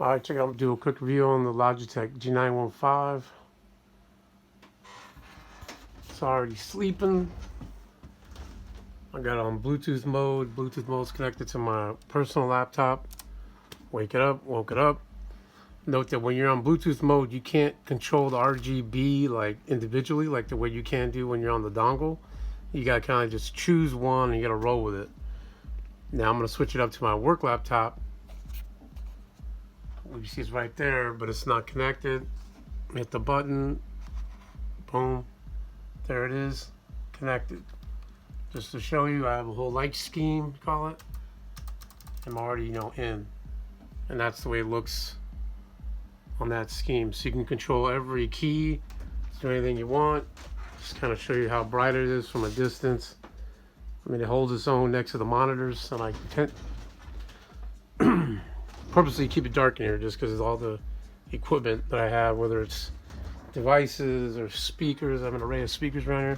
Alright, check out, I'm gonna do a quick review on the Logitech G915. It's already sleeping. I got it on Bluetooth mode. Bluetooth mode's connected to my personal laptop. Woke it up. Note that when you're on Bluetooth mode, you can't control the RGB like individually, like the way you can do when you're on the dongle. You gotta kind of just choose one and you gotta roll with it. Now I'm gonna switch it up to my work laptop. You see it's right there, but it's not connected. Hit the button. Boom. There it is. Connected. Just to show you, I have a whole light scheme, call it. I'm already, in. And that's the way it looks on that scheme. So you can control every key, do anything you want. Just kind of show you how bright it is from a distance. I mean, it holds its own next to the monitors, and I can't purposely keep it dark in here just because of all the equipment that I have, whether it's devices or speakers. I have an array of speakers around here.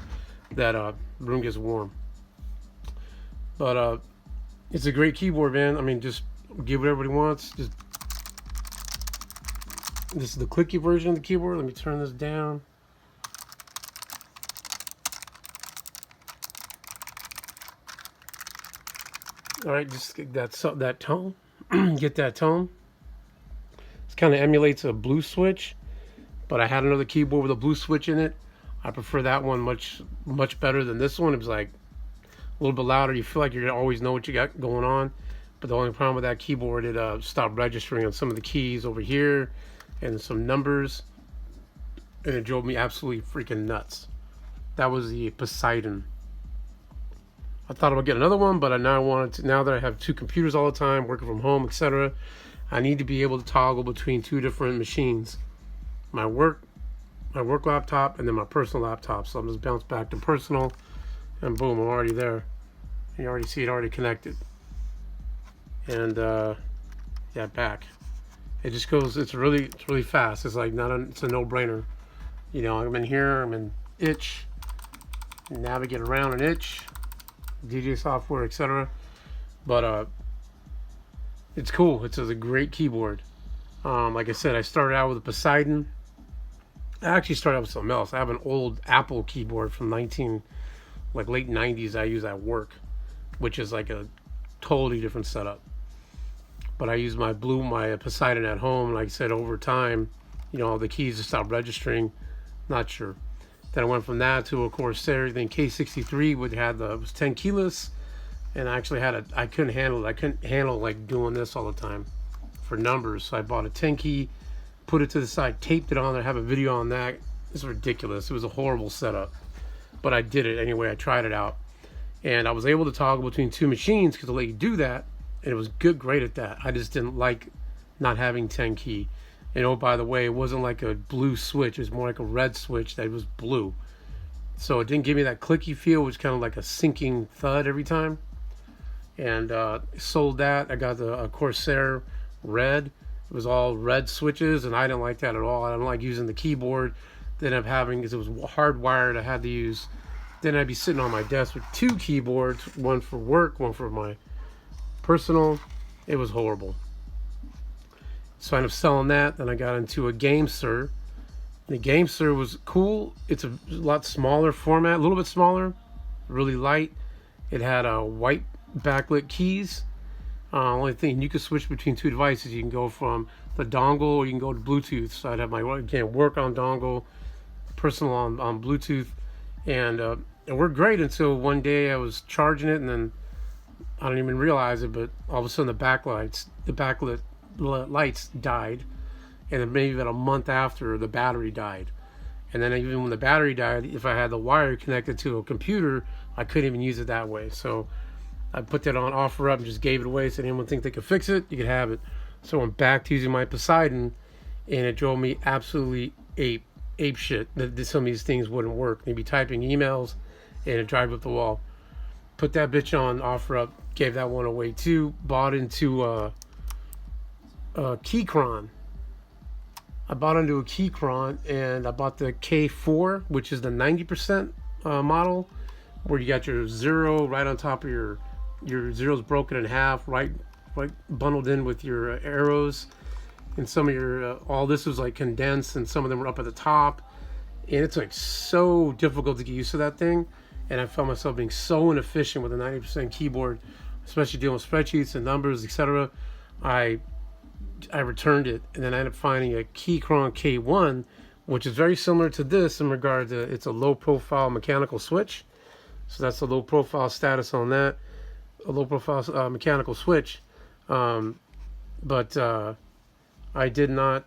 That room gets warm. But it's a great keyboard, man. I mean, just give what everybody wants. This is the clicky version of the keyboard. Let me turn this down. All right, just get that tone. Get that tone. It kind of emulates a blue switch, but I had another keyboard with a blue switch in it. I prefer that one much better than this one. It was like a little bit louder. You feel like you always know what you got going on. But the only problem with that keyboard, it stopped registering on some of the keys over here and some numbers, and it drove me absolutely freaking nuts. That was the Poseidon. I thought about getting another one, but now that I have two computers all the time, working from home, etc., I need to be able to toggle between two different machines. My work laptop and then my personal laptop. So I'm just bounce back to personal, and boom, I'm already there. You already see it already connected. And yeah, back. It just goes. It's really fast. It's like it's a no-brainer. I'm in here. I'm in itch. Navigate around an itch. DJ software, etc. But it's cool. It's a great keyboard. Like I said, I started out with a Poseidon. I actually started out with something else. I have an old Apple keyboard from late 90s I use at work, which is like a totally different setup. But I use my Poseidon at home. Like I said, over time, the keys just stopped registering. Not sure. Then I went from that to a Corsair. Then K63 was 10 keyless, and I actually I couldn't handle it. I couldn't handle like doing this all the time for numbers. So I bought a 10 key, put it to the side, taped it on there. I have a video on that. It's ridiculous. It was a horrible setup, but I did it anyway. I tried it out, and I was able to toggle between two machines because they let you do that, and it was great at that. I just didn't like not having 10 key. And oh, by the way, it wasn't like a blue switch. It was more like a red switch that was blue. So it didn't give me that clicky feel. It was kind of like a sinking thud every time. And sold that. I got the Corsair red. It was all red switches, and I didn't like that at all. I don't like using the keyboard. Then I'm having, because it was hardwired, I had to use. Then I'd be sitting on my desk with two keyboards, one for work, one for my personal. It was horrible. So I ended up selling that. Then I got into a GameSir. The GameSir was cool. It's a lot smaller format, a little bit smaller, really light. It had white backlit keys. Only thing, you could switch between two devices. You can go from the dongle or you can go to Bluetooth. So I'd have my work on dongle, personal on Bluetooth, and it worked great until one day I was charging it, and then I didn't even realize it, but all of a sudden the backlit lights died, and then maybe about a month after, the battery died. And then even when the battery died, if I had the wire connected to a computer, I couldn't even use it that way. So I put that on offer up and just gave it away. So anyone think they could fix it, you could have it. So I'm back to using my Poseidon, and it drove me absolutely ape shit that some of these things wouldn't work. They'd be typing emails and it drive up the wall. Put that bitch on offer up, gave that one away too. Bought into Keychron. I bought into a Keychron, and I bought the K4, which is the 90% model, where you got your zero right on top of your zero's broken in half, right bundled in with your arrows. and some of your all this was like condensed, and some of them were up at the top, and it's like so difficult to get used to that thing. And I found myself being so inefficient with a 90% keyboard, especially dealing with spreadsheets and numbers, etc. I returned it, and then I ended up finding a Keychron K1, which is very similar to this in regard to it's a low profile mechanical switch. So that's a low profile status on that, a low profile mechanical switch. But I did not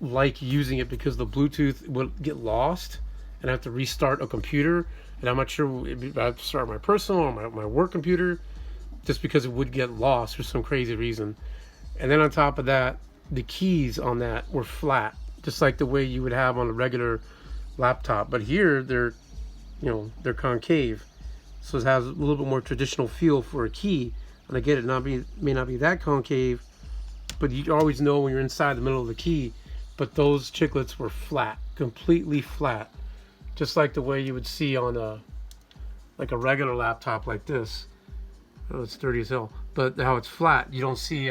like using it because the Bluetooth would get lost and I have to restart a computer. And I'm not sure if I have to start my personal or my work computer, just because it would get lost for some crazy reason. And then on top of that, the keys on that were flat, just like the way you would have on a regular laptop. But here they're, you know, they're concave, so it has a little bit more traditional feel for a key. And I get it, may not be that concave, but you always know when you're inside the middle of the key. But those chiclets were flat, completely flat, just like the way you would see on a regular laptop like this. Oh, it's dirty as hell. But how it's flat, you don't see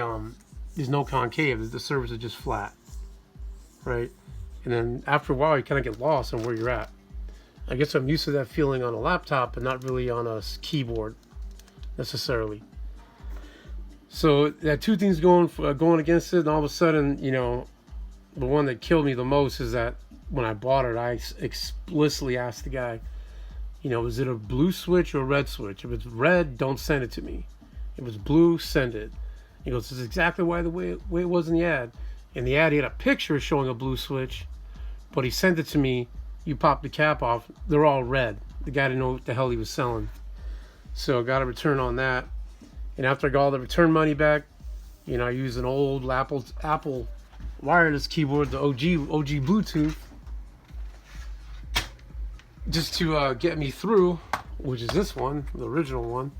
there's no concave. The surface is just flat, right? And then after a while, you kind of get lost on where you're at. I guess I'm used to that feeling on a laptop, but not really on a keyboard necessarily. So that two things going against it, and all of a sudden, you know, the one that killed me the most is that when I bought it, I explicitly asked the guy, you know, is it a blue switch or a red switch? If it's red, don't send it to me. If it's blue, send it. He goes, this is exactly the way it was in the ad. In the ad, he had a picture showing a blue switch, but he sent it to me. You pop the cap off, they're all red. The guy didn't know what the hell he was selling. So I got a return on that. And after I got all the return money back, you know, I used an old Apple wireless keyboard, the OG Bluetooth, just to get me through, which is this one, the original one.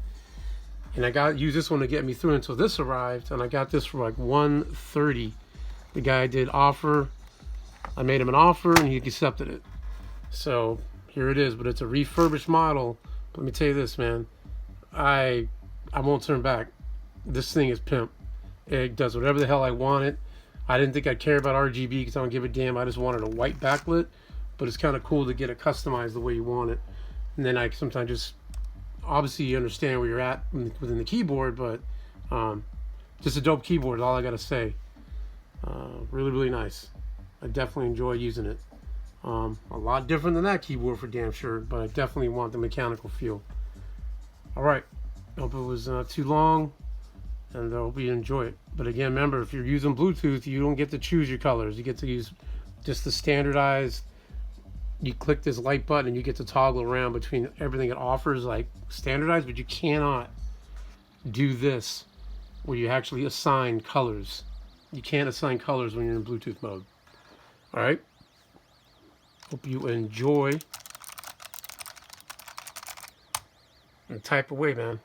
And I used this one to get me through until this arrived, and I got this for like $130. The guy did offer. I made him an offer, and he accepted it. So here it is, but it's a refurbished model. But let me tell you this, man, I won't turn back. This thing is pimp. It does whatever the hell I want it. I didn't think I'd care about RGB because I don't give a damn. I just wanted a white backlit, but it's kind of cool to get it customized the way you want it. And then I sometimes just, obviously you understand where you're at within the keyboard, but just a dope keyboard is all I gotta say. Really, really nice. I definitely enjoy using it. A lot different than that keyboard for damn sure, but I definitely want the mechanical feel. All right, hope it was not too long, and I hope you enjoy it. But again, remember, if you're using Bluetooth, you don't get to choose your colors. You get to use just the standardized. You click this light button and you get to toggle around between everything it offers, like standardized, but you cannot do this where you actually assign colors. You can't assign colors when you're in Bluetooth mode. All right, hope you enjoy and type away, man.